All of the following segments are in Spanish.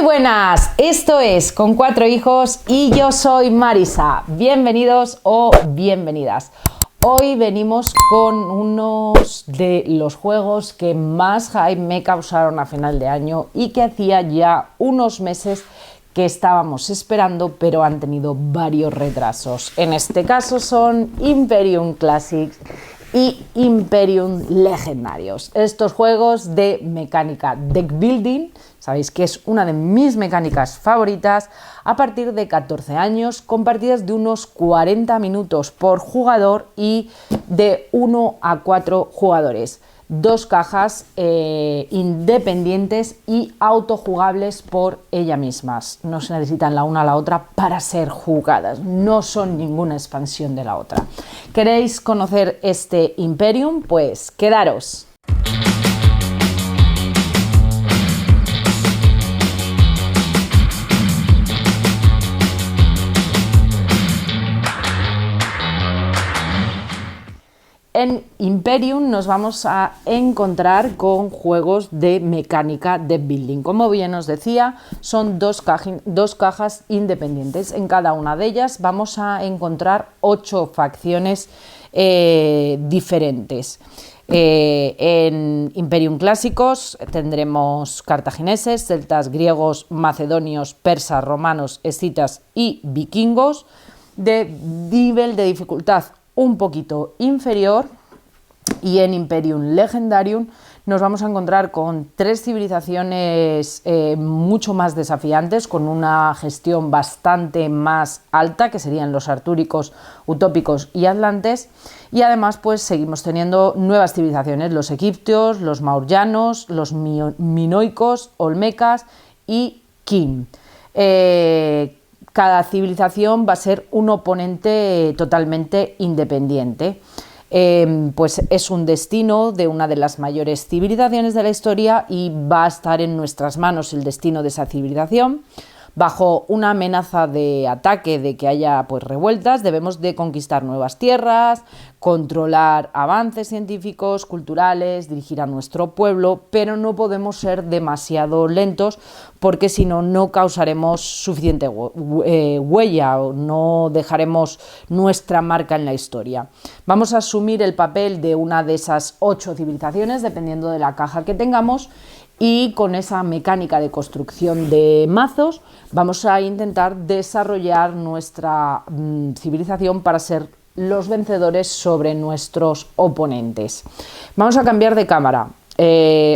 buenas, esto es Con Cuatro Hijos y yo soy Marisa. Bienvenidos o bienvenidas. Hoy venimos con unos de los juegos que más hype me causaron a final de año y que hacía ya unos meses que estábamos esperando, pero han tenido varios retrasos. En este caso son Imperium Classics y Imperium Legendarios. Estos juegos de mecánica deck building, sabéis que es una de mis mecánicas favoritas, a partir de 14 años, con partidas de unos 40 minutos por jugador y de 1 a 4 jugadores. Dos cajas independientes y autojugables por ellas mismas. No se necesitan la una a la otra para ser jugadas, no son ninguna expansión de la otra. ¿Queréis conocer este Imperium? Pues quedaros. En Imperium nos vamos a encontrar con juegos de mecánica de building. Como bien os decía, son dos cajas independientes. En cada una de ellas vamos a encontrar 8 facciones diferentes. En Imperium Clásicos tendremos cartagineses, celtas, griegos, macedonios, persas, romanos, escitas y vikingos, de nivel de dificultad un poquito inferior. Y en Imperium Legendarium nos vamos a encontrar con 3 civilizaciones mucho más desafiantes, con una gestión bastante más alta, que serían los artúricos, utópicos y atlantes. Y además pues seguimos teniendo nuevas civilizaciones, los egipcios, los mauryanos, los minoicos, olmecas y kim. Cada civilización va a ser un oponente totalmente independiente. Pues es un destino de una de las mayores civilizaciones de la historia y va a estar en nuestras manos el destino de esa civilización. Bajo una amenaza de ataque, de que haya pues revueltas, debemos de conquistar nuevas tierras, controlar avances científicos, culturales, dirigir a nuestro pueblo, pero no podemos ser demasiado lentos porque si no, no causaremos suficiente huella o no dejaremos nuestra marca en la historia. Vamos a asumir el papel de una de esas 8 civilizaciones, dependiendo de la caja que tengamos, y con esa mecánica de construcción de mazos vamos a intentar desarrollar nuestra civilización para ser los vencedores sobre nuestros oponentes. Vamos a cambiar de cámara.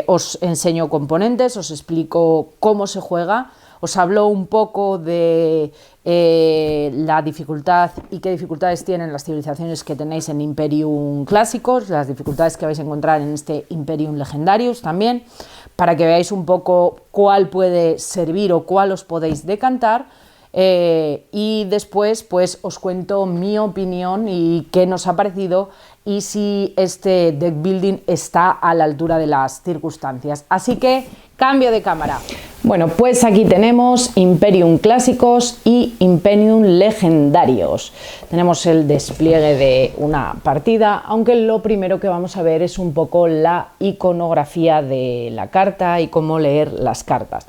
Os enseño componentes, os explico cómo se juega, os hablo un poco de la dificultad y qué dificultades tienen las civilizaciones que tenéis en Imperium Clásicos, las dificultades que vais a encontrar en este Imperium Legendarius también, para que veáis un poco cuál puede servir o cuál os podéis decantar. Y después pues os cuento mi opinión y qué nos ha parecido y si este deck building está a la altura de las circunstancias. Así que cambio de cámara. Bueno, pues aquí tenemos Imperium Clásicos y Imperium Legendarios. Tenemos el despliegue de una partida, aunque lo primero que vamos a ver es un poco la iconografía de la carta y cómo leer las cartas.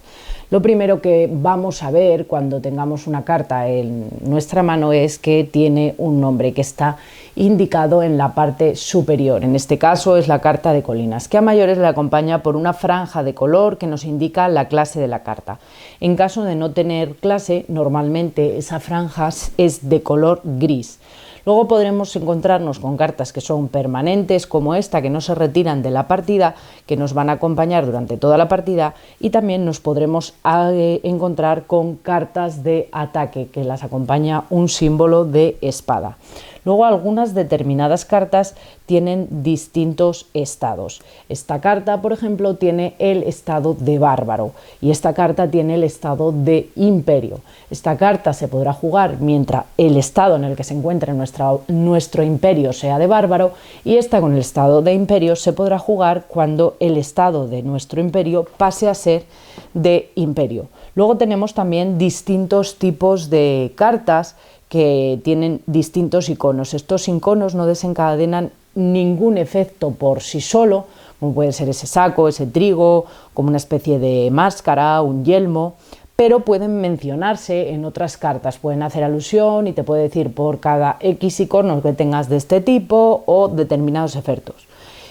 Lo primero que vamos a ver cuando tengamos una carta en nuestra mano es que tiene un nombre que está indicado en la parte superior. En este caso es la carta de colinas, que a mayores le acompaña por una franja de color que nos indica la clase de la carta. En caso de no tener clase, normalmente esa franja es de color gris. Luego podremos encontrarnos con cartas que son permanentes, como esta, que no se retiran de la partida, que nos van a acompañar durante toda la partida, y también nos podremos encontrar con cartas de ataque, que las acompaña un símbolo de espada. Luego algunas determinadas cartas tienen distintos estados. Esta carta, por ejemplo, tiene el estado de bárbaro y esta carta tiene el estado de imperio. Esta carta se podrá jugar mientras el estado en el que se encuentre nuestro imperio sea de bárbaro, y esta con el estado de imperio se podrá jugar cuando el estado de nuestro imperio pase a ser de imperio. Luego tenemos también distintos tipos de cartas que tienen distintos iconos. Estos iconos no desencadenan ningún efecto por sí solo, como puede ser ese saco, ese trigo, como una especie de máscara, un yelmo, pero pueden mencionarse en otras cartas, pueden hacer alusión y te puede decir por cada X iconos que tengas de este tipo o determinados efectos.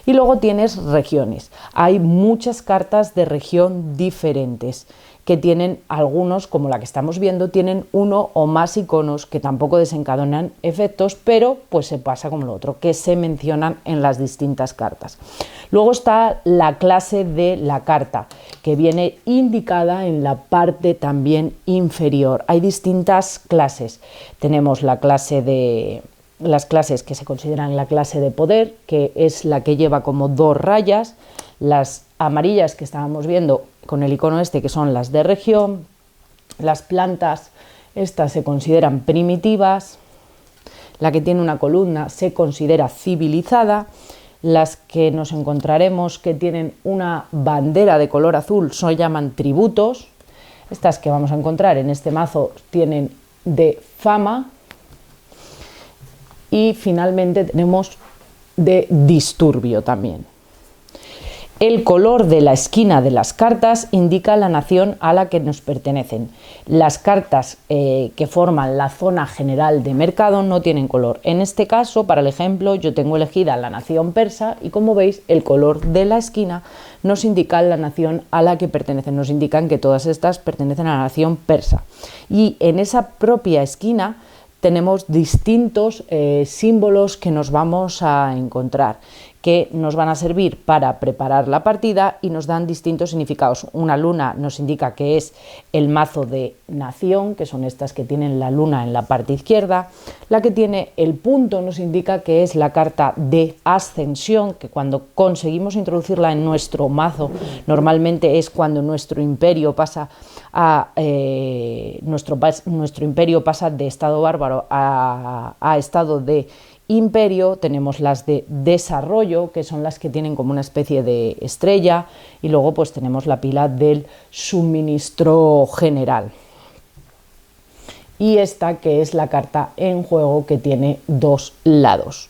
Y luego tienes regiones. Hay muchas cartas de región diferentes que tienen algunos, como la que estamos viendo, tienen uno o más iconos que tampoco desencadenan efectos, pero pues se pasa como lo otro, que se mencionan en las distintas cartas. Luego está la clase de la carta, que viene indicada en la parte también inferior. Hay distintas clases. Tenemos la clase de... las clases que se consideran la clase de poder, que es la que lleva como 2 rayas, las amarillas que estábamos viendo con el icono este, que son las de región, las plantas, estas se consideran primitivas, la que tiene una columna se considera civilizada, las que nos encontraremos que tienen una bandera de color azul se llaman tributos, estas que vamos a encontrar en este mazo tienen de fama, y finalmente tenemos de disturbio también. El color de la esquina de las cartas indica la nación a la que nos pertenecen. Las cartas que forman la zona general de mercado no tienen color. En este caso, para el ejemplo, yo tengo elegida la nación persa y como veis, el color de la esquina nos indica la nación a la que pertenecen. Nos indican que todas estas pertenecen a la nación persa. Y en esa propia esquina tenemos distintos símbolos que nos vamos a encontrar, que nos van a servir para preparar la partida y nos dan distintos significados. Una luna nos indica que es el mazo de nación, que son estas que tienen la luna en la parte izquierda. La que tiene el punto nos indica que es la carta de ascensión, que cuando conseguimos introducirla en nuestro mazo, normalmente es cuando nuestro imperio pasa a nuestro imperio pasa de estado bárbaro a estado de imperio. Tenemos las de desarrollo, que son las que tienen como una especie de estrella, y luego pues tenemos la pila del suministro general. Y esta que es la carta en juego, que tiene 2 lados.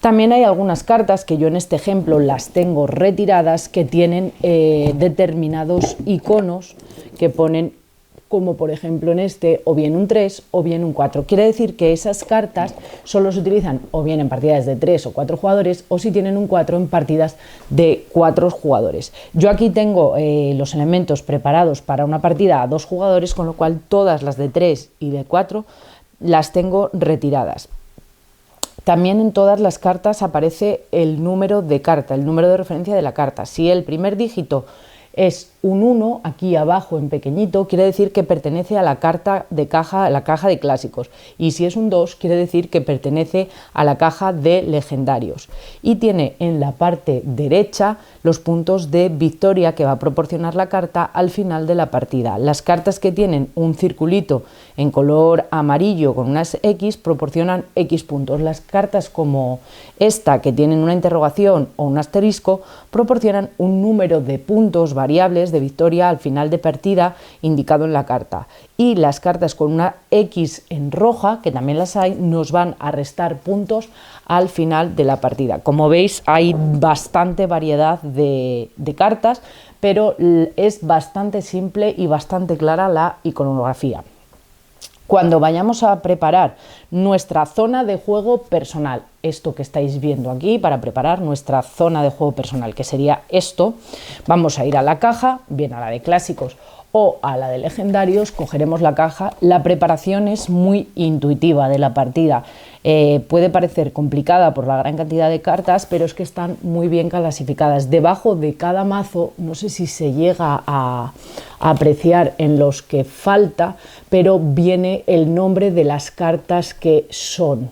También hay algunas cartas que yo en este ejemplo las tengo retiradas que tienen determinados iconos que ponen, como por ejemplo en este, o bien un 3 o bien un 4. Quiere decir que esas cartas solo se utilizan o bien en partidas de 3 o 4 jugadores, o si tienen un 4 en partidas de 4 jugadores. Yo aquí tengo los elementos preparados para una partida a 2 jugadores, con lo cual todas las de 3 y de 4 las tengo retiradas. También en todas las cartas aparece el número de carta, el número de referencia de la carta. Si el primer dígito es un 1, aquí abajo en pequeñito, quiere decir que pertenece a la carta de caja, a la caja de clásicos, y si es un 2, quiere decir que pertenece a la caja de legendarios. Y tiene en la parte derecha los puntos de victoria que va a proporcionar la carta al final de la partida. Las cartas que tienen un circulito en color amarillo con unas X proporcionan X puntos. Las cartas como esta, que tienen una interrogación o un asterisco, proporcionan un número de puntos variables de victoria al final de partida indicado en la carta. Y las cartas con una X en roja, que también las hay, nos van a restar puntos al final de la partida. Como veis, hay bastante variedad de cartas, pero es bastante simple y bastante clara la iconografía. Cuando vayamos a preparar nuestra zona de juego personal, esto que estáis viendo aquí, para preparar nuestra zona de juego personal, que sería esto, vamos a ir a la caja, bien a la de clásicos o a la de legendarios, cogeremos la caja. La preparación es muy intuitiva de la partida. Puede parecer complicada por la gran cantidad de cartas, pero es que están muy bien clasificadas. Debajo de cada mazo, no sé si se llega a apreciar en los que falta, pero viene el nombre de las cartas que son.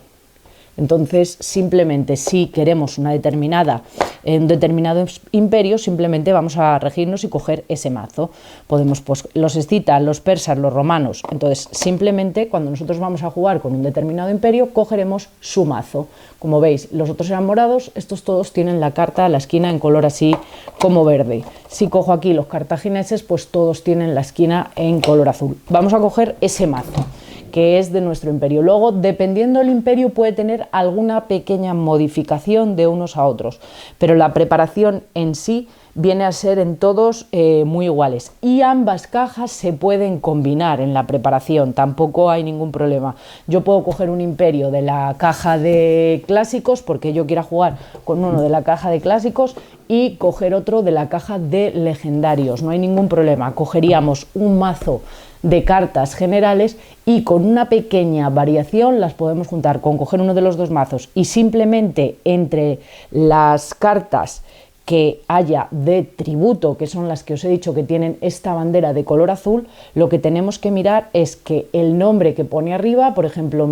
Entonces, simplemente si queremos un determinado imperio, simplemente vamos a regirnos y coger ese mazo. Podemos, pues, los escitas, los persas, los romanos. Entonces, simplemente cuando nosotros vamos a jugar con un determinado imperio, cogeremos su mazo. Como veis, los otros eran morados, estos todos tienen la carta a la esquina en color así como verde. Si cojo aquí los cartagineses, pues todos tienen la esquina en color azul. Vamos a coger ese mazo, que es de nuestro imperio. Luego, dependiendo del imperio, puede tener alguna pequeña modificación de unos a otros, pero la preparación en sí viene a ser en todos muy iguales, y ambas cajas se pueden combinar en la preparación, tampoco hay ningún problema. Yo puedo coger un imperio de la caja de clásicos porque yo quiera jugar con uno de la caja de clásicos y coger otro de la caja de legendarios, no hay ningún problema. Cogeríamos un mazo de cartas generales y con una pequeña variación las podemos juntar con coger uno de los dos mazos, y simplemente entre las cartas que haya de tributo, que son las que os he dicho que tienen esta bandera de color azul, lo que tenemos que mirar es que el nombre que pone arriba, por ejemplo,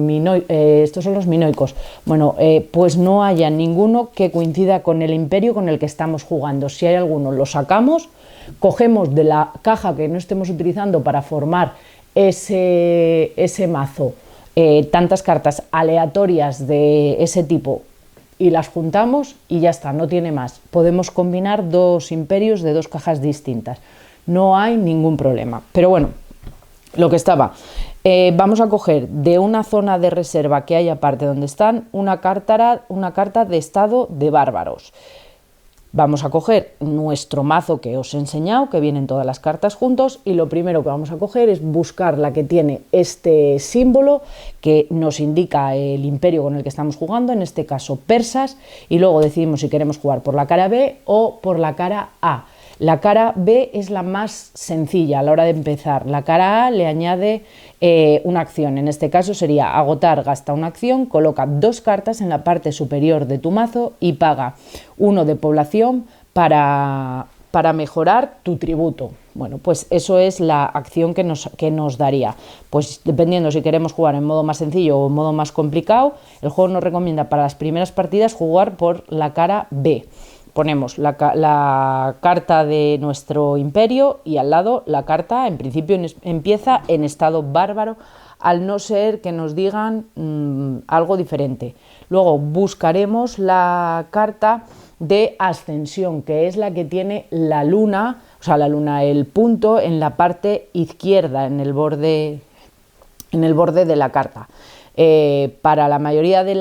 estos son los minoicos, bueno, pues no haya ninguno que coincida con el imperio con el que estamos jugando. Si hay alguno, lo sacamos, cogemos de la caja que no estemos utilizando para formar ese mazo tantas cartas aleatorias de ese tipo y las juntamos y ya está, no tiene más. Podemos combinar dos imperios de dos cajas distintas, no hay ningún problema. Pero bueno, lo que estaba, vamos a coger de una zona de reserva que hay aparte donde están una carta de estado de bárbaros. Vamos a coger nuestro mazo que os he enseñado, que vienen todas las cartas juntos, y lo primero que vamos a coger es buscar la que tiene este símbolo que nos indica el imperio con el que estamos jugando, en este caso persas, y luego decidimos si queremos jugar por la cara B o por la cara A. La cara B es la más sencilla a la hora de empezar. La cara A le añade una acción, en este caso sería agotar, gasta una acción, coloca dos cartas en la parte superior de tu mazo y paga 1 de población para mejorar tu tributo. Bueno, pues eso es la acción que nos daría. Pues dependiendo si queremos jugar en modo más sencillo o en modo más complicado, el juego nos recomienda para las primeras partidas jugar por la cara B. Ponemos la carta de nuestro imperio y al lado la carta, en principio empieza en estado bárbaro, al no ser que nos digan algo diferente. Luego buscaremos la carta de ascensión, que es la que tiene la luna, o sea, la luna, el punto en la parte izquierda, en el borde de la carta. Para la mayoría de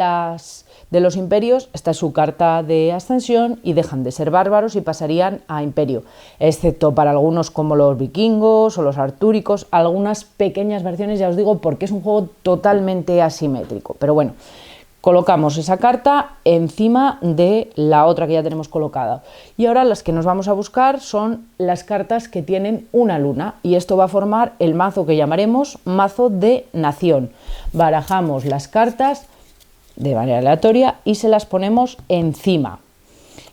los imperios, esta es su carta de ascensión y dejan de ser bárbaros y pasarían a imperio, excepto para algunos como los vikingos o los artúricos, algunas pequeñas versiones, ya os digo, porque es un juego totalmente asimétrico. Pero bueno, colocamos esa carta encima de la otra que ya tenemos colocada. Y ahora las que nos vamos a buscar son las cartas que tienen una luna, y esto va a formar el mazo que llamaremos mazo de nación. Barajamos las cartas de manera aleatoria y se las ponemos encima.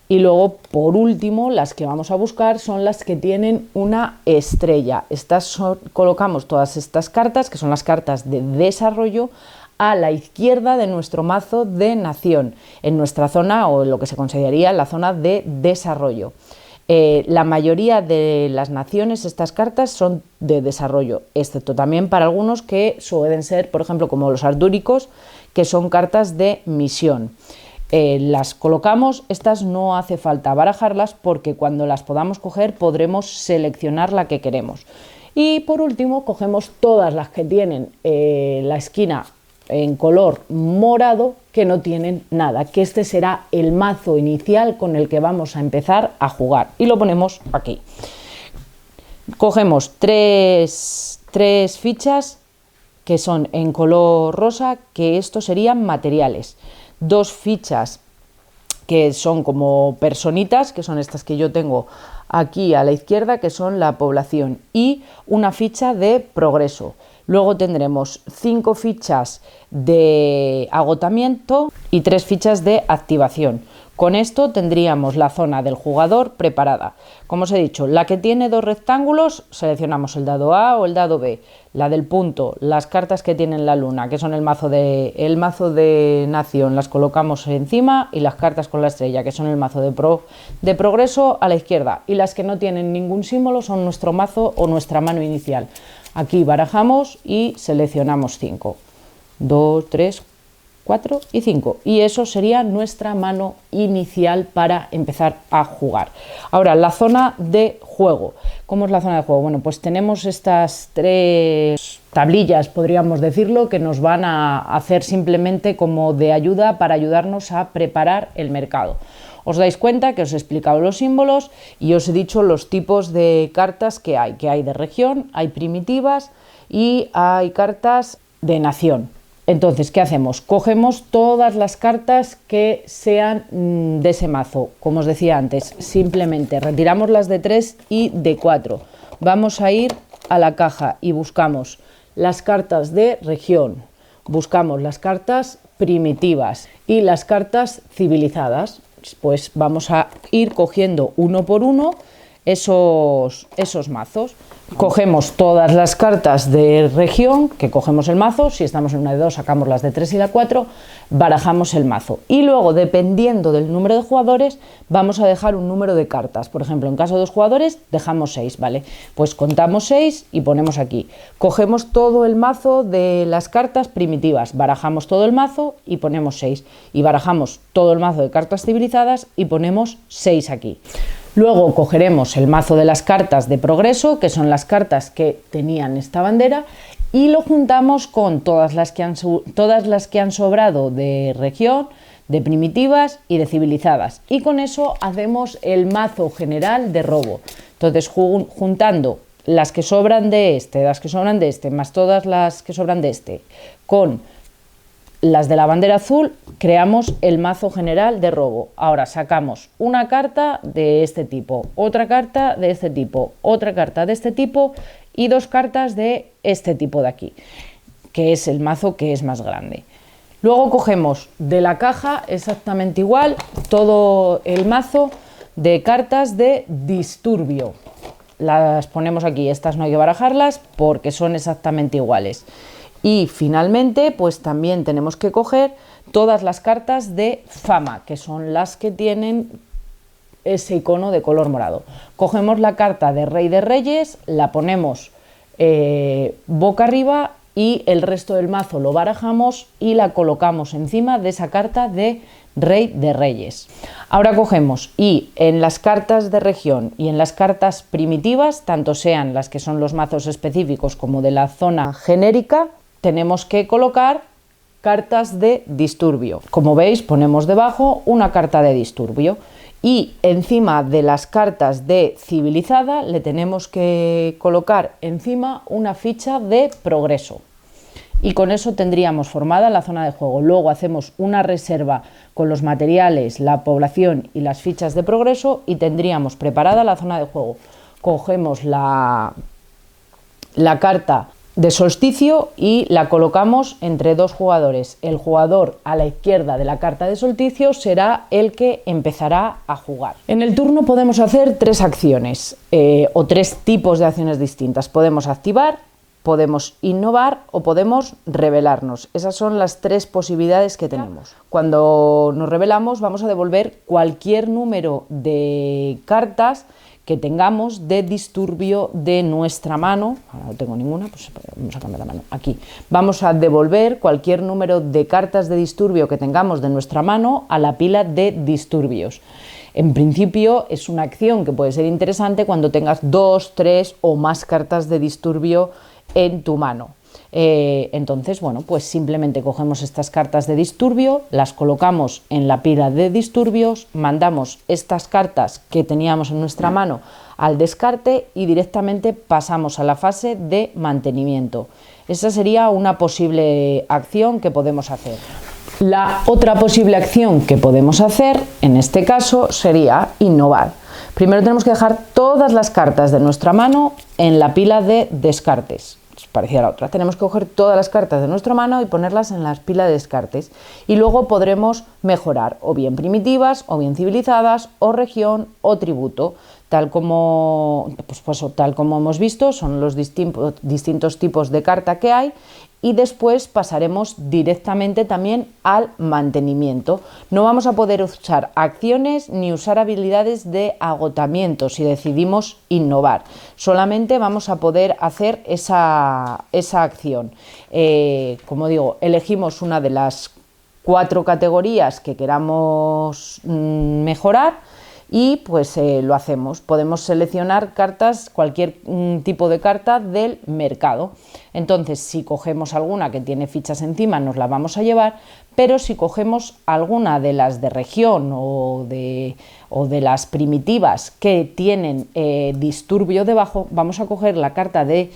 Y luego, por último, las que vamos a buscar son las que tienen una estrella. Colocamos todas estas cartas, que son las cartas de desarrollo, a la izquierda de nuestro mazo de nación, en nuestra zona o lo que se consideraría la zona de desarrollo. La mayoría de las naciones, estas cartas son de desarrollo, excepto también para algunos que suelen ser, por ejemplo, como los artúricos, que son cartas de misión. Las colocamos, estas no hace falta barajarlas porque cuando las podamos coger podremos seleccionar la que queremos. Y por último cogemos todas las que tienen la esquina en color morado, que no tienen nada, que este será el mazo inicial con el que vamos a empezar a jugar, y lo ponemos aquí. Cogemos tres fichas que son en color rosa, que estos serían materiales, dos fichas que son como personitas, que son estas que yo tengo aquí a la izquierda, que son la población, y una ficha de progreso. Luego tendremos 5 fichas de agotamiento y 3 fichas de activación. Con esto tendríamos la zona del jugador preparada. Como os he dicho, la que tiene 2 rectángulos, seleccionamos el dado A o el dado B. La del punto, las cartas que tienen la luna, que son el mazo de nación, las colocamos encima, y las cartas con la estrella, que son el mazo de progreso, a la izquierda. Y las que no tienen ningún símbolo son nuestro mazo o nuestra mano inicial. Aquí barajamos y seleccionamos 5, 2, 3, 4 y 5, y eso sería nuestra mano inicial para empezar a jugar. Ahora, la zona de juego. ¿Cómo es la zona de juego? Bueno, pues tenemos estas 3 tablillas, podríamos decirlo, que nos van a hacer simplemente como de ayuda para ayudarnos a preparar el mercado. Os dais cuenta que os he explicado los símbolos y os he dicho los tipos de cartas que hay de región, hay primitivas y hay cartas de nación. Entonces, ¿qué hacemos? Cogemos todas las cartas que sean de ese mazo. Como os decía antes, simplemente retiramos las de 3 y de 4. Vamos a ir a la caja y buscamos las cartas de región, buscamos las cartas primitivas y las cartas civilizadas. Pues vamos a ir cogiendo uno por uno esos mazos. Cogemos todas las cartas de región, que cogemos el mazo, si estamos en una de 2 sacamos las de 3 y la 4, barajamos el mazo y luego, dependiendo del número de jugadores, vamos a dejar un número de cartas. Por ejemplo, en caso de 2 jugadores dejamos 6, ¿vale? Pues contamos 6 y ponemos aquí. Cogemos todo el mazo de las cartas primitivas, barajamos todo el mazo y ponemos 6, y barajamos todo el mazo de cartas civilizadas y ponemos 6 aquí. Luego cogeremos el mazo de las cartas de progreso, que son las cartas que tenían esta bandera, y lo juntamos con todas las que han sobrado de región, de primitivas y de civilizadas. Y con eso hacemos el mazo general de robo. Entonces, juntando las que sobran de este, las que sobran de este, más todas las que sobran de este, con las de la bandera azul, creamos el mazo general de robo. Ahora sacamos una carta de este tipo, otra carta de este tipo, otra carta de este tipo y 2 cartas de este tipo de aquí, que es el mazo que es más grande. Luego cogemos de la caja exactamente igual todo el mazo de cartas de disturbio. Las ponemos aquí, estas no hay que barajarlas porque son exactamente iguales. Y finalmente, pues también tenemos que coger todas las cartas de fama, que son las que tienen ese icono de color morado. Cogemos la carta de Rey de Reyes, la ponemos boca arriba y el resto del mazo lo barajamos y la colocamos encima de esa carta de Rey de Reyes. Ahora cogemos y en las cartas de región y en las cartas primitivas, tanto sean las que son los mazos específicos como de la zona genérica, tenemos que colocar cartas de disturbio. Como veis, ponemos debajo una carta de disturbio y encima de las cartas de civilizada le tenemos que colocar encima una ficha de progreso. Y con eso tendríamos formada la zona de juego. Luego hacemos una reserva con los materiales, la población y las fichas de progreso y tendríamos preparada la zona de juego. Cogemos la carta de solsticio y la colocamos entre 2 jugadores. El jugador a la izquierda de la carta de solsticio será el que empezará a jugar. En el turno podemos hacer 3 acciones o 3 tipos de acciones distintas. Podemos activar, podemos innovar o podemos revelarnos. Esas son las 3 posibilidades que tenemos. Cuando nos revelamos vamos a devolver cualquier número de cartas que tengamos de disturbio de nuestra mano. Ahora no tengo ninguna, pues vamos a cambiar la mano. Aquí vamos a devolver cualquier número de cartas de disturbio que tengamos de nuestra mano a la pila de disturbios. En principio es una acción que puede ser interesante cuando tengas 2, 3 o más cartas de disturbio en tu mano. Entonces, bueno, pues simplemente cogemos estas cartas de disturbio, las colocamos en la pila de disturbios, mandamos estas cartas que teníamos en nuestra mano al descarte y directamente pasamos a la fase de mantenimiento. Esa sería una posible acción que podemos hacer. La otra posible acción que podemos hacer, en este caso, sería innovar. Primero tenemos que dejar todas las cartas de nuestra mano en la pila de descartes. Parecida a la otra. Tenemos que coger todas las cartas de nuestra mano y ponerlas en la pila de descartes y luego podremos mejorar o bien primitivas o bien civilizadas o región o tributo, tal como hemos visto son los distintos tipos de carta que hay. Y después pasaremos directamente también al mantenimiento. No vamos a poder usar acciones ni usar habilidades de agotamiento si decidimos innovar. Solamente vamos a poder hacer esa acción. Como digo, elegimos una de las 4 categorías que queramos mejorar y pues lo hacemos. Podemos seleccionar cartas, cualquier tipo de carta del mercado. Entonces, si cogemos alguna que tiene fichas encima, nos la vamos a llevar, pero si cogemos alguna de las de región o de las primitivas que tienen disturbio debajo, vamos a coger la carta de,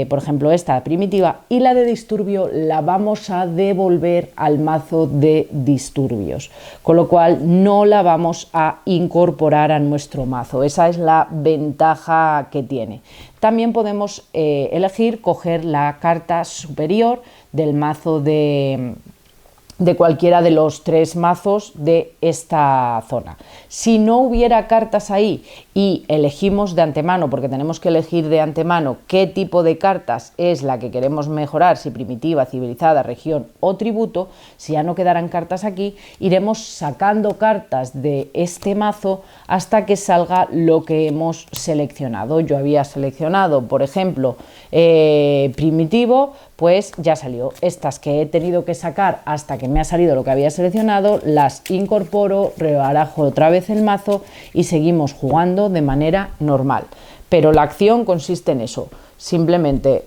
por ejemplo, esta primitiva, y la de disturbio la vamos a devolver al mazo de disturbios, con lo cual no la vamos a incorporar a nuestro mazo. Esa es la ventaja que tiene. También podemos elegir coger la carta superior del mazo de cualquiera de los 3 mazos de esta zona. Si no hubiera cartas ahí y elegimos de antemano, porque tenemos que elegir de antemano qué tipo de cartas es la que queremos mejorar, si primitiva, civilizada, región o tributo, si ya no quedaran cartas aquí, iremos sacando cartas de este mazo hasta que salga lo que hemos seleccionado. Yo había seleccionado, por ejemplo, primitivo, pues ya salió. Estas que he tenido que sacar hasta que me ha salido lo que había seleccionado, las incorporo, rebarajo otra vez el mazo y seguimos jugando de manera normal. Pero la acción consiste en eso. Simplemente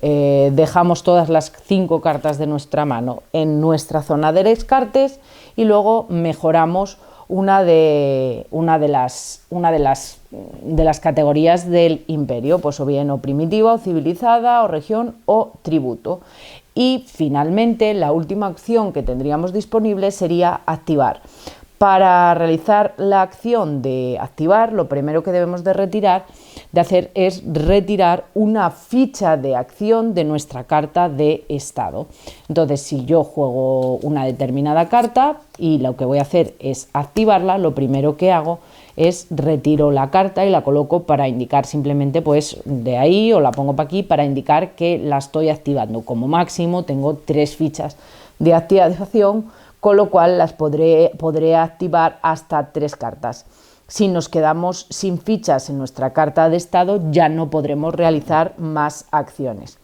dejamos todas las 5 cartas de nuestra mano en nuestra zona de descartes y luego mejoramos una de las categorías del imperio, pues o bien o primitiva o civilizada o región o tributo. Y finalmente la última opción que tendríamos disponible sería activar. Para realizar la acción de activar, lo primero que debemos de hacer es retirar una ficha de acción de nuestra carta de estado. Entonces, si yo juego una determinada carta y lo que voy a hacer es activarla, lo primero que hago es retiro la carta y la coloco para indicar simplemente pues de ahí, o la pongo para aquí para indicar que la estoy activando. Como máximo tengo 3 fichas de activación, con lo cual las podré activar hasta 3 cartas. Si nos quedamos sin fichas en nuestra carta de estado, ya no podremos realizar más acciones.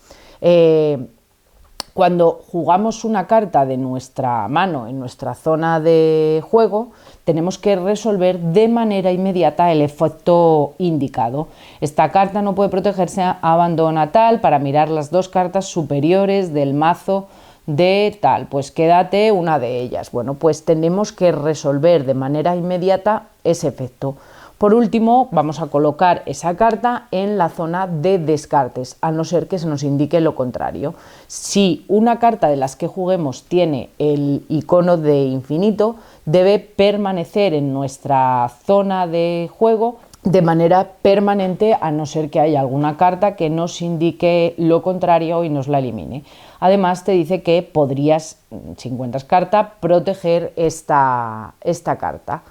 Cuando jugamos una carta de nuestra mano en nuestra zona de juego, tenemos que resolver de manera inmediata el efecto indicado. Esta carta no puede protegerse, abandona tal, para mirar las 2 cartas superiores del mazo de tal, pues quédate una de ellas. Bueno, pues tenemos que resolver de manera inmediata ese efecto. Por último, vamos a colocar esa carta en la zona de descartes, a no ser que se nos indique lo contrario. Si una carta de las que juguemos tiene el icono de infinito, debe permanecer en nuestra zona de juego de manera permanente, a no ser que haya alguna carta que nos indique lo contrario y nos la elimine. Además te dice que podrías, si encuentras carta, proteger esta carta.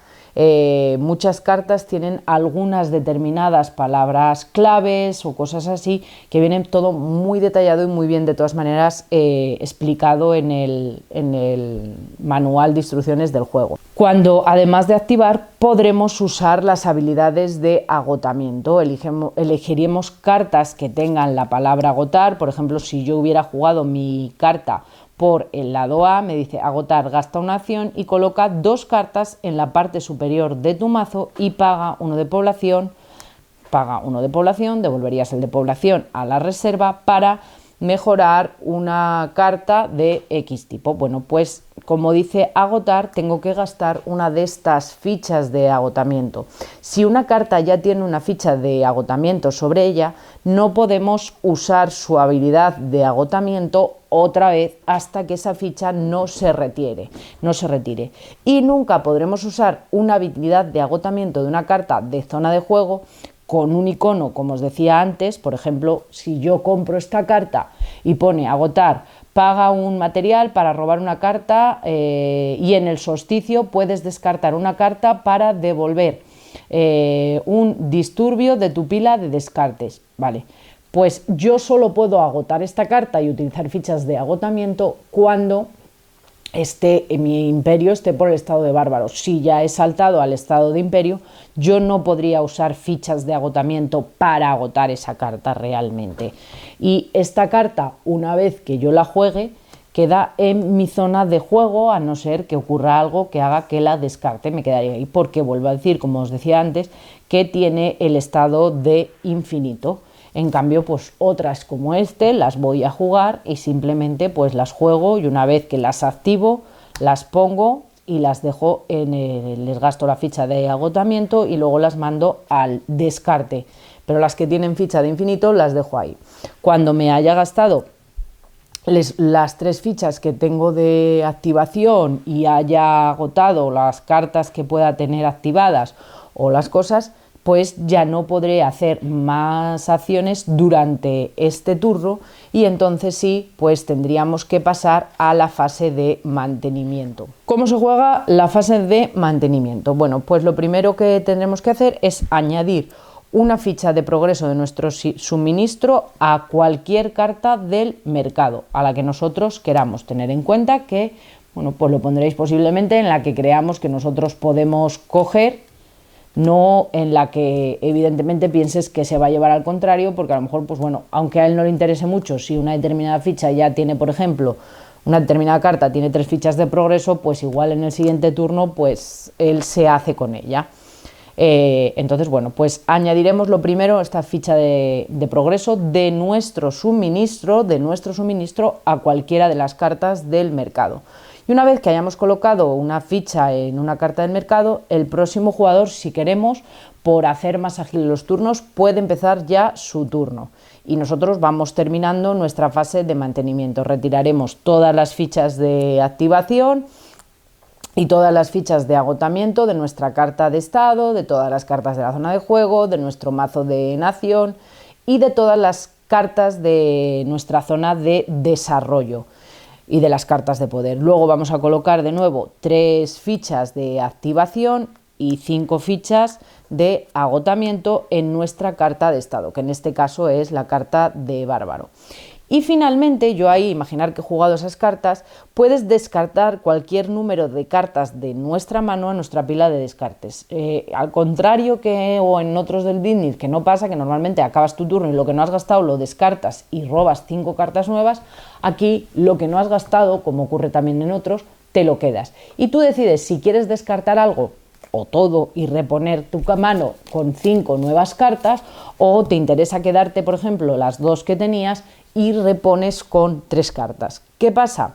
Muchas cartas tienen algunas determinadas palabras claves o cosas así que vienen todo muy detallado y muy bien, de todas maneras, explicado en el manual de instrucciones del juego. Cuando, además de activar, podremos usar las habilidades de agotamiento. Elegiremos cartas que tengan la palabra agotar. Por ejemplo, si yo hubiera jugado mi carta por el lado A, me dice agotar, gasta una acción y coloca 2 cartas en la parte superior de tu mazo y paga 1 de población, devolverías el de población a la reserva para mejorar una carta de X tipo. Bueno, pues como dice agotar, tengo que gastar una de estas fichas de agotamiento. Si una carta ya tiene una ficha de agotamiento sobre ella, no podemos usar su habilidad de agotamiento otra vez hasta que esa ficha no se retire. Y nunca podremos usar una habilidad de agotamiento de una carta de zona de juego con un icono, como os decía antes. Por ejemplo, si yo compro esta carta y pone agotar, paga un material para robar una carta y en el solsticio puedes descartar una carta para devolver un disturbio de tu pila de descartes, ¿vale? Pues yo solo puedo agotar esta carta y utilizar fichas de agotamiento cuando mi imperio esté por el estado de bárbaros. Si ya he saltado al estado de imperio, yo no podría usar fichas de agotamiento para agotar esa carta realmente. Y esta carta, una vez que yo la juegue, queda en mi zona de juego, a no ser que ocurra algo que haga que la descarte, me quedaría ahí, porque vuelvo a decir, como os decía antes, que tiene el estado de infinito. En cambio, pues otras como este las voy a jugar y simplemente pues las juego, y una vez que las activo, las pongo y las dejo les gasto la ficha de agotamiento y luego las mando al descarte. Pero las que tienen ficha de infinito las dejo ahí. Cuando me haya gastado las 3 fichas que tengo de activación y haya agotado las cartas que pueda tener activadas o las cosas, pues ya no podré hacer más acciones durante este turno, y entonces sí, pues tendríamos que pasar a la fase de mantenimiento. ¿Cómo se juega la fase de mantenimiento? Bueno, pues lo primero que tendremos que hacer es añadir una ficha de progreso de nuestro suministro a cualquier carta del mercado, a la que nosotros queramos. Tener en cuenta que, bueno, pues lo pondréis posiblemente en la que creamos que nosotros podemos coger, no en la que evidentemente pienses que se va a llevar al contrario, porque a lo mejor, pues bueno, aunque a él no le interese mucho, si una determinada ficha ya tiene, por ejemplo, una determinada carta tiene 3 fichas de progreso, pues igual en el siguiente turno, pues él se hace con ella. Entonces, bueno, pues añadiremos lo primero esta ficha de progreso de nuestro suministro a cualquiera de las cartas del mercado. Y una vez que hayamos colocado una ficha en una carta del mercado, el próximo jugador, si queremos, por hacer más ágiles los turnos, puede empezar ya su turno. Y nosotros vamos terminando nuestra fase de mantenimiento. Retiraremos todas las fichas de activación y todas las fichas de agotamiento de nuestra carta de estado, de todas las cartas de la zona de juego, de nuestro mazo de nación y de todas las cartas de nuestra zona de desarrollo y de las cartas de poder. Luego vamos a colocar de nuevo 3 fichas de activación y 5 fichas de agotamiento en nuestra carta de estado, que en este caso es la carta de bárbaro. Y finalmente, yo ahí, imaginar que he jugado esas cartas, puedes descartar cualquier número de cartas de nuestra mano a nuestra pila de descartes. Al contrario que o en otros del Binding, que no pasa, que normalmente acabas tu turno y lo que no has gastado lo descartas y robas 5 cartas nuevas, aquí lo que no has gastado, como ocurre también en otros, te lo quedas. Y tú decides si quieres descartar algo o todo y reponer tu mano con 5 nuevas cartas, o te interesa quedarte, por ejemplo, las 2 que tenías y repones con 3 cartas. ¿Qué pasa?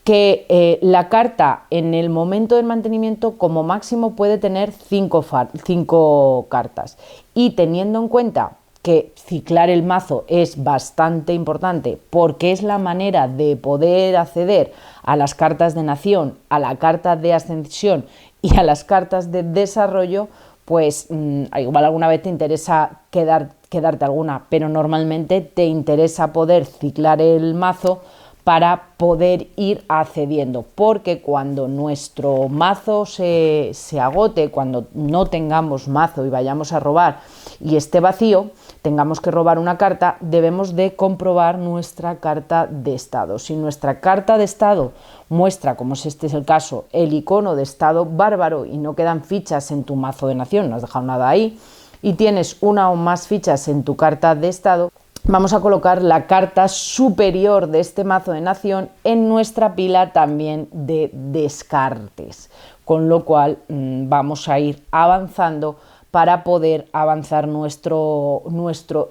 Que la carta en el momento del mantenimiento como máximo puede tener 5 cartas, y teniendo en cuenta que ciclar el mazo es bastante importante porque es la manera de poder acceder a las cartas de nación, a la carta de ascensión y a las cartas de desarrollo, pues igual alguna vez te interesa quedarte alguna, pero normalmente te interesa poder ciclar el mazo para poder ir accediendo, porque cuando nuestro mazo se agote, cuando no tengamos mazo y vayamos a robar y esté vacío, tengamos que robar una carta, debemos de comprobar nuestra carta de estado. Si nuestra carta de estado muestra, como si este es el caso, el icono de estado bárbaro y no quedan fichas en tu mazo de nación, no has dejado nada ahí, y tienes una o más fichas en tu carta de estado, vamos a colocar la carta superior de este mazo de nación en nuestra pila también de descartes, con lo cual vamos a ir avanzando para poder avanzar nuestro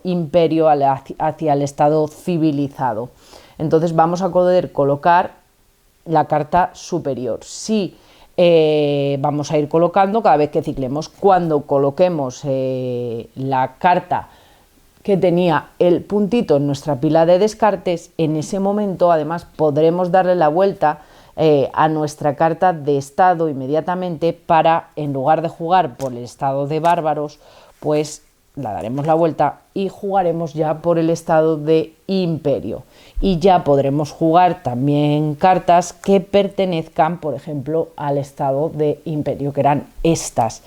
imperio hacia el estado civilizado. Entonces vamos a poder colocar la carta superior. Sí, vamos a ir colocando cada vez que ciclemos. Cuando coloquemos la carta que tenía el puntito en nuestra pila de descartes, en ese momento además podremos darle la vuelta a nuestra carta de estado inmediatamente para, en lugar de jugar por el estado de bárbaros, pues la daremos la vuelta y jugaremos ya por el estado de imperio, y ya podremos jugar también cartas que pertenezcan, por ejemplo, al estado de imperio, que eran estas.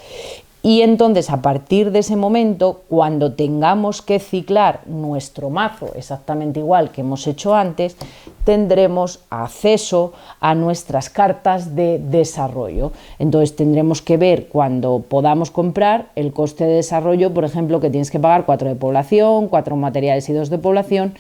Y entonces a partir de ese momento, cuando tengamos que ciclar nuestro mazo exactamente igual que hemos hecho antes, tendremos acceso a nuestras cartas de desarrollo. Entonces tendremos que ver cuando podamos comprar el coste de desarrollo, por ejemplo, que tienes que pagar 4 de población, 4 materiales y 2 de población,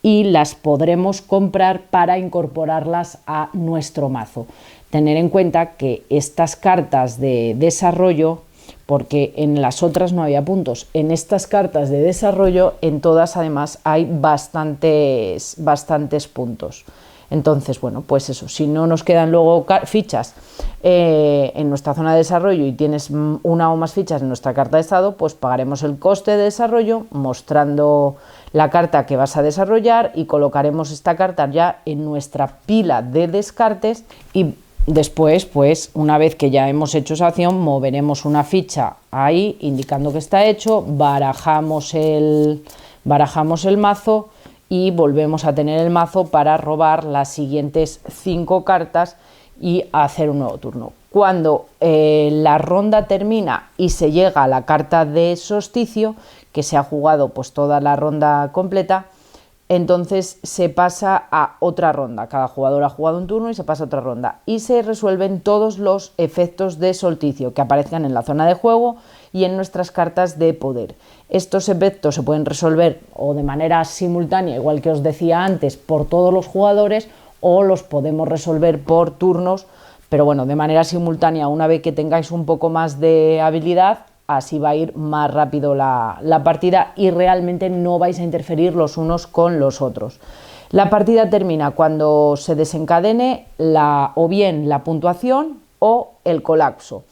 y las podremos comprar para incorporarlas a nuestro mazo. Tener en cuenta que estas cartas de desarrollo, porque en las otras no había puntos, en estas cartas de desarrollo, en todas además hay bastantes puntos. Entonces, bueno, pues eso, si no nos quedan luego fichas en nuestra zona de desarrollo y tienes una o más fichas en nuestra carta de estado, pues pagaremos el coste de desarrollo mostrando la carta que vas a desarrollar y colocaremos esta carta ya en nuestra pila de descartes y después, pues una vez que ya hemos hecho esa acción, moveremos una ficha ahí indicando que está hecho, barajamos el mazo y volvemos a tener el mazo para robar las siguientes 5 cartas y hacer un nuevo turno. Cuando la ronda termina y se llega a la carta de solsticio, que se ha jugado pues toda la ronda completa, entonces se pasa a otra ronda. Cada jugador ha jugado un turno y se pasa a otra ronda. Y se resuelven todos los efectos de solsticio que aparezcan en la zona de juego y en nuestras cartas de poder. Estos efectos se pueden resolver o de manera simultánea, igual que os decía antes, por todos los jugadores, o los podemos resolver por turnos, pero bueno, de manera simultánea, una vez que tengáis un poco más de habilidad, así va a ir más rápido la partida y realmente no vais a interferir los unos con los otros. La partida termina cuando se desencadene o bien la puntuación o el colapso.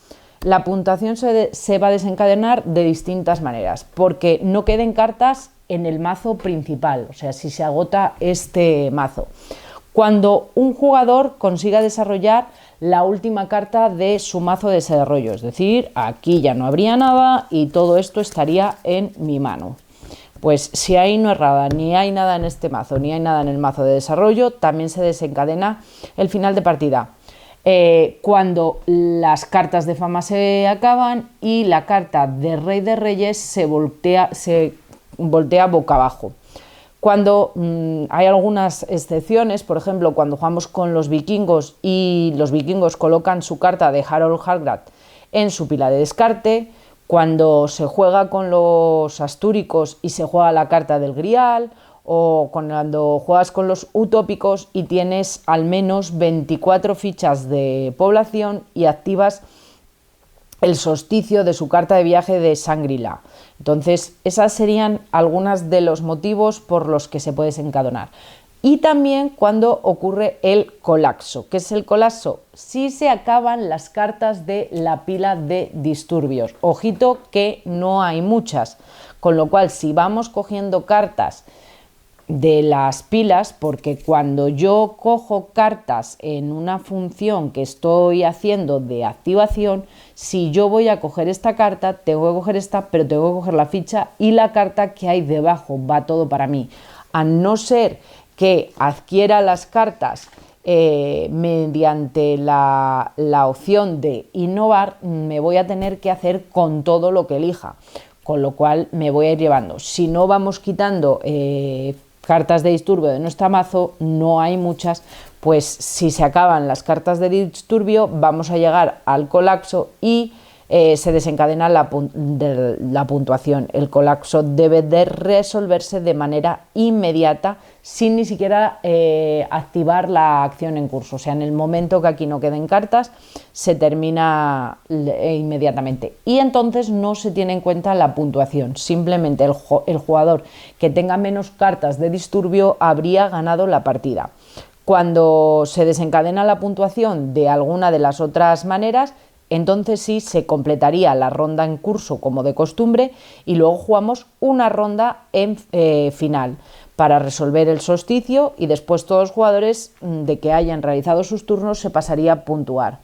La puntuación se va a desencadenar de distintas maneras, porque no queden cartas en el mazo principal, o sea, si se agota este mazo. Cuando un jugador consiga desarrollar la última carta de su mazo de desarrollo, es decir, aquí ya no habría nada y todo esto estaría en mi mano. Pues si ahí no es nada, ni hay nada en este mazo, ni hay nada en el mazo de desarrollo, también se desencadena el final de partida. Cuando las cartas de fama se acaban y la carta de Rey de Reyes se voltea boca abajo. Cuando hay algunas excepciones, por ejemplo, cuando jugamos con los vikingos y los vikingos colocan su carta de Harold Hardrada en su pila de descarte, cuando se juega con los astúricos y se juega la carta del Grial, o cuando juegas con los utópicos y tienes al menos 24 fichas de población y activas el solsticio de su carta de viaje de Shangri-La. Entonces, esas serían algunos de los motivos por los que se puede desencadenar. Y también cuando ocurre el colapso. ¿Qué es el colapso? Si se acaban las cartas de la pila de disturbios. Ojito que no hay muchas, con lo cual si vamos cogiendo cartas de las pilas, porque cuando yo cojo cartas en una función que estoy haciendo de activación, si yo voy a coger esta carta, tengo que coger esta, pero tengo que coger la ficha y la carta que hay debajo, va todo para mí. A no ser que adquiera las cartas mediante la opción de innovar, me voy a tener que hacer con todo lo que elija, con lo cual me voy a ir llevando. Si no vamos quitando cartas de disturbio de nuestro mazo, no hay muchas, pues si se acaban las cartas de disturbio vamos a llegar al colapso y se desencadena la puntuación. El colapso debe de resolverse de manera inmediata sin ni siquiera activar la acción en curso, o sea, en el momento que aquí no queden cartas se termina inmediatamente y entonces no se tiene en cuenta la puntuación, simplemente el jugador que tenga menos cartas de disturbio habría ganado la partida. Cuando se desencadena la puntuación de alguna de las otras maneras, entonces sí se completaría la ronda en curso como de costumbre y luego jugamos una ronda en final para resolver el solsticio y después todos los jugadores de que hayan realizado sus turnos se pasaría a puntuar.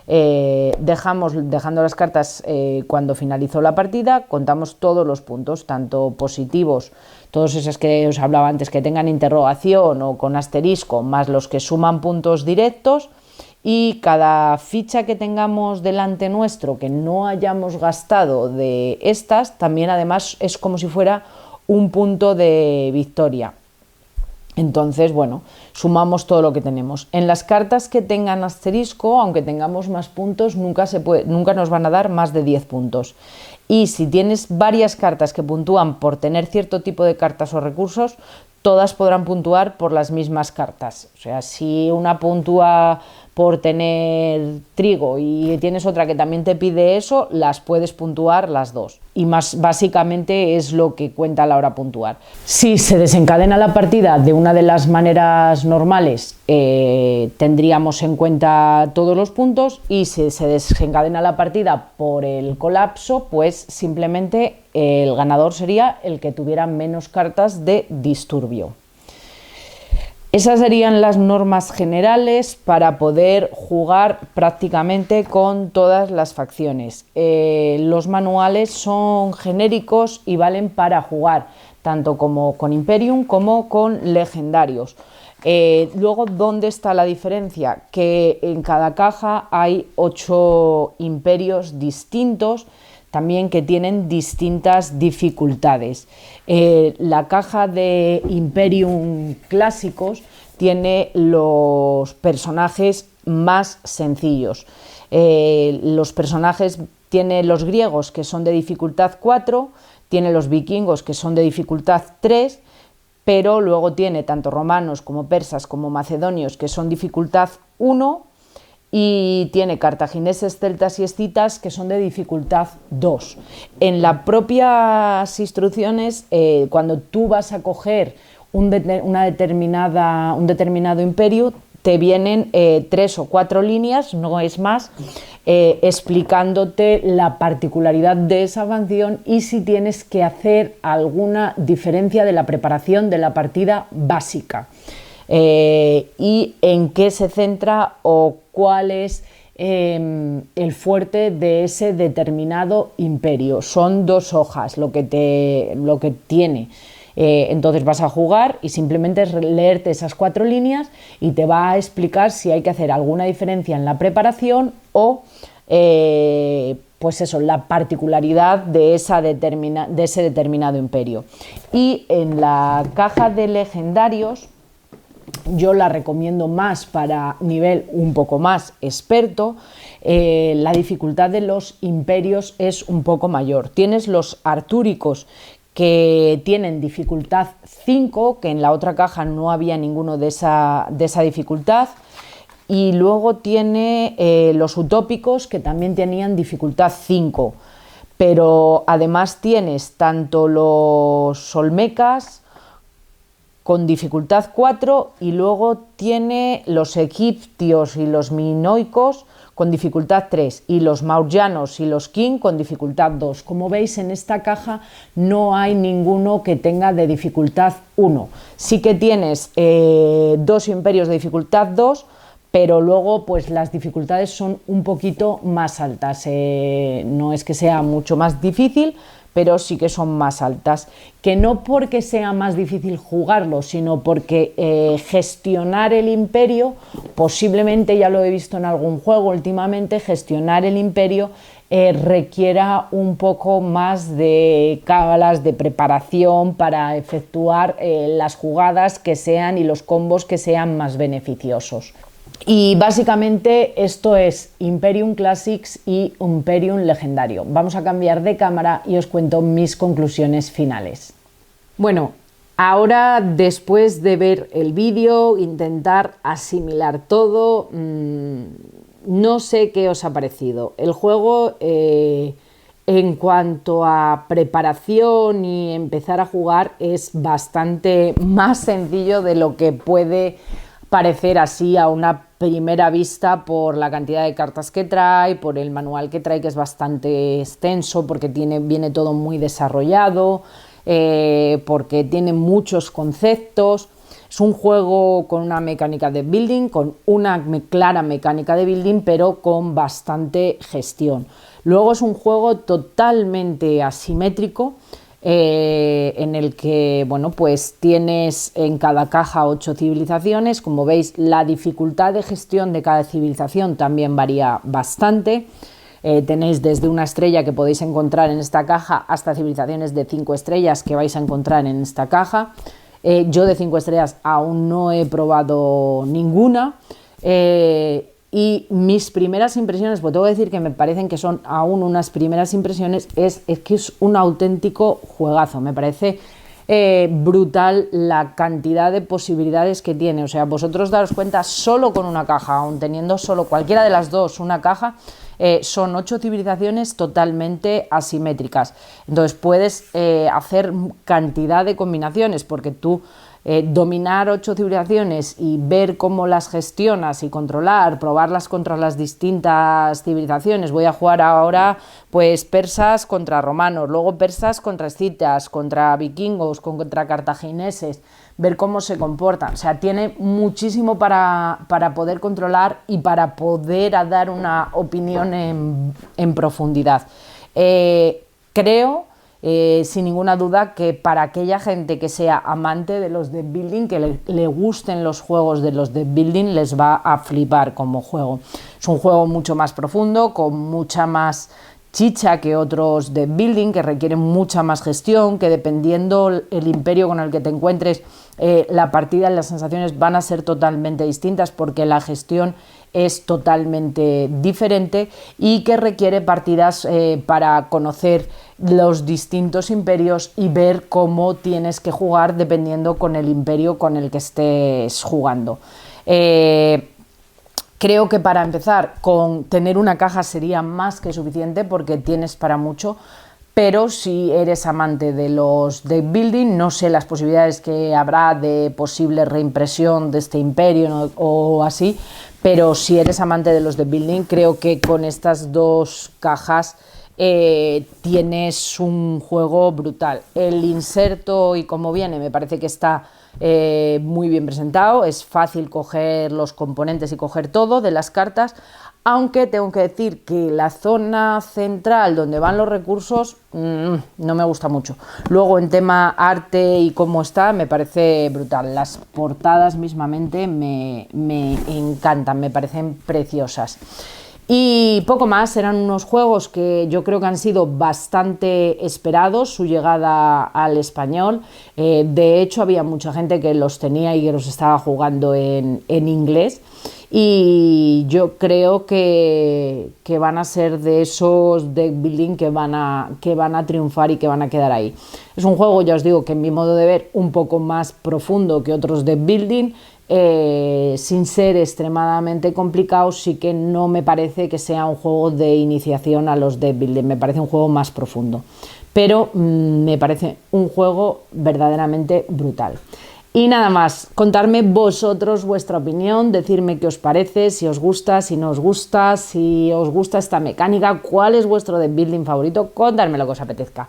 Dejando las cartas cuando finalizó la partida, contamos todos los puntos, tanto positivos, todos esos que os hablaba antes que tengan interrogación o con asterisco, más los que suman puntos directos, y cada ficha que tengamos delante nuestro que no hayamos gastado de estas, también además es como si fuera un punto de victoria. Entonces, bueno, sumamos todo lo que tenemos. En las cartas que tengan asterisco, aunque tengamos más puntos, nunca nos van a dar más de 10 puntos. Y si tienes varias cartas que puntúan por tener cierto tipo de cartas o recursos, todas podrán puntuar por las mismas cartas. O sea, si una puntúa por tener trigo y tienes otra que también te pide eso, las puedes puntuar las dos. Y más básicamente es lo que cuenta a la hora de puntuar. Si se desencadena la partida de una de las maneras normales, tendríamos en cuenta todos los puntos, y si se desencadena la partida por el colapso, pues simplemente el ganador sería el que tuviera menos cartas de disturbio. Esas serían las normas generales para poder jugar prácticamente con todas las facciones. Los manuales son genéricos y valen para jugar tanto como con Imperium como con legendarios. Luego, ¿dónde está la diferencia? Que en cada caja hay 8 imperios distintos, también que tienen distintas dificultades. La caja de Imperium clásicos tiene los personajes más sencillos. Los personajes tiene los griegos, que son de dificultad 4, tiene los vikingos, que son de dificultad 3, pero luego tiene tanto romanos como persas como macedonios, que son dificultad 1, y tiene cartagineses, celtas y escitas, que son de dificultad 2. En las propias instrucciones, cuando tú vas a coger un determinado imperio, te vienen 3 o 4 líneas, no es más, explicándote la particularidad de esa facción y si tienes que hacer alguna diferencia de la preparación de la partida básica. Y en qué se centra o cuál es el fuerte de ese determinado imperio. Son 2 hojas lo que tiene. Entonces vas a jugar y simplemente es leerte esas 4 líneas y te va a explicar si hay que hacer alguna diferencia en la preparación o pues eso, la particularidad de ese determinado imperio. Y en la caja de legendarios, yo la recomiendo más para nivel un poco más experto. La dificultad de los imperios es un poco mayor. Tienes los artúricos, que tienen dificultad 5, que en la otra caja no había ninguno de esa dificultad, y luego tiene los utópicos, que también tenían dificultad 5, pero además tienes tanto los olmecas con dificultad 4 y luego tiene los egipcios y los minoicos con dificultad 3 y los mauryanos y los king con dificultad 2. Como veis, en esta caja no hay ninguno que tenga de dificultad 1. Sí que tienes 2 imperios de dificultad 2, pero luego pues las dificultades son un poquito más altas. No es que sea mucho más difícil, pero sí que son más altas, que no porque sea más difícil jugarlo, sino porque gestionar el imperio, posiblemente, ya lo he visto en algún juego últimamente, gestionar el imperio requiera un poco más de cábalas, de preparación para efectuar las jugadas que sean y los combos que sean más beneficiosos. Y básicamente esto es Imperium Classics y Imperium Legendario. Vamos a cambiar de cámara y os cuento mis conclusiones finales. Bueno, ahora, después de ver el vídeo, intentar asimilar todo, no sé qué os ha parecido. El juego, en cuanto a preparación y empezar a jugar, es bastante más sencillo de lo que puede parecer así a una primera vista, por la cantidad de cartas que trae, por el manual que trae, que es bastante extenso, porque viene todo muy desarrollado, porque tiene muchos conceptos. Es un juego con una mecánica de building, con una clara mecánica de building, pero con bastante gestión. Luego es un juego totalmente asimétrico. en el que, bueno, pues tienes en cada caja 8 civilizaciones. Como veis, la dificultad de gestión de cada civilización también varía bastante. Tenéis desde una estrella que podéis encontrar en esta caja hasta civilizaciones de 5 estrellas que vais a encontrar en esta caja. Yo de 5 estrellas aún no he probado ninguna. Y mis primeras impresiones, pues tengo que decir que me parecen que son aún unas primeras impresiones, es que es un auténtico juegazo. Me parece brutal la cantidad de posibilidades que tiene. O sea, vosotros daros cuenta, solo con una caja, aun teniendo solo cualquiera de las dos una caja, son 8 civilizaciones totalmente asimétricas. Entonces puedes hacer cantidad de combinaciones, porque tú dominar 8 civilizaciones y ver cómo las gestionas y controlar, probarlas contra las distintas civilizaciones. Voy a jugar ahora pues persas contra romanos, luego persas contra escitas, contra vikingos, contra cartagineses, ver cómo se comportan. O sea, tiene muchísimo para poder controlar y para poder dar una opinión en profundidad. Creo sin ninguna duda que para aquella gente que sea amante de los deck building, que le gusten los juegos de los deck building, les va a flipar como juego. Es un juego mucho más profundo, con mucha más chicha que otros deck building, que requieren mucha más gestión, que dependiendo el imperio con el que te encuentres, la partida y las sensaciones van a ser totalmente distintas, porque la gestión es totalmente diferente, y que requiere partidas para conocer los distintos imperios y ver cómo tienes que jugar dependiendo con el imperio con el que estés jugando. Creo que para empezar, con tener una caja sería más que suficiente, porque tienes para mucho. Pero si eres amante de los deck building, no sé las posibilidades que habrá de posible reimpresión de este imperio, ¿no?, o así, pero si eres amante de los deck building, creo que con estas 2 cajas tienes un juego brutal. El inserto y cómo viene me parece que está muy bien presentado, es fácil coger los componentes y coger todo de las cartas, aunque tengo que decir que la zona central donde van los recursos no me gusta mucho. Luego, en tema arte y cómo está, me parece brutal. Las portadas mismamente me encantan, me parecen preciosas. Y poco más, eran unos juegos que yo creo que han sido bastante esperados, su llegada al español. De hecho, había mucha gente que los tenía y que los estaba jugando en inglés. Y yo creo que van a ser de esos deck building que van a triunfar y que van a quedar ahí. Es un juego, ya os digo, que en mi modo de ver, un poco más profundo que otros deck building, sin ser extremadamente complicado. Sí que no me parece que sea un juego de iniciación a los deck building, me parece un juego más profundo, pero me parece un juego verdaderamente brutal. Y nada más, contarme vosotros vuestra opinión, decirme qué os parece, si os gusta, si no os gusta, si os gusta esta mecánica, cuál es vuestro deck building favorito, contadme lo que os apetezca.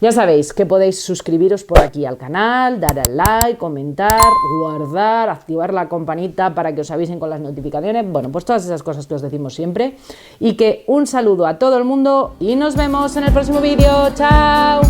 Ya sabéis que podéis suscribiros por aquí al canal, dar al like, comentar, guardar, activar la campanita para que os avisen con las notificaciones. Bueno, pues todas esas cosas que os decimos siempre. Y que un saludo a todo el mundo y nos vemos en el próximo vídeo. ¡Chao!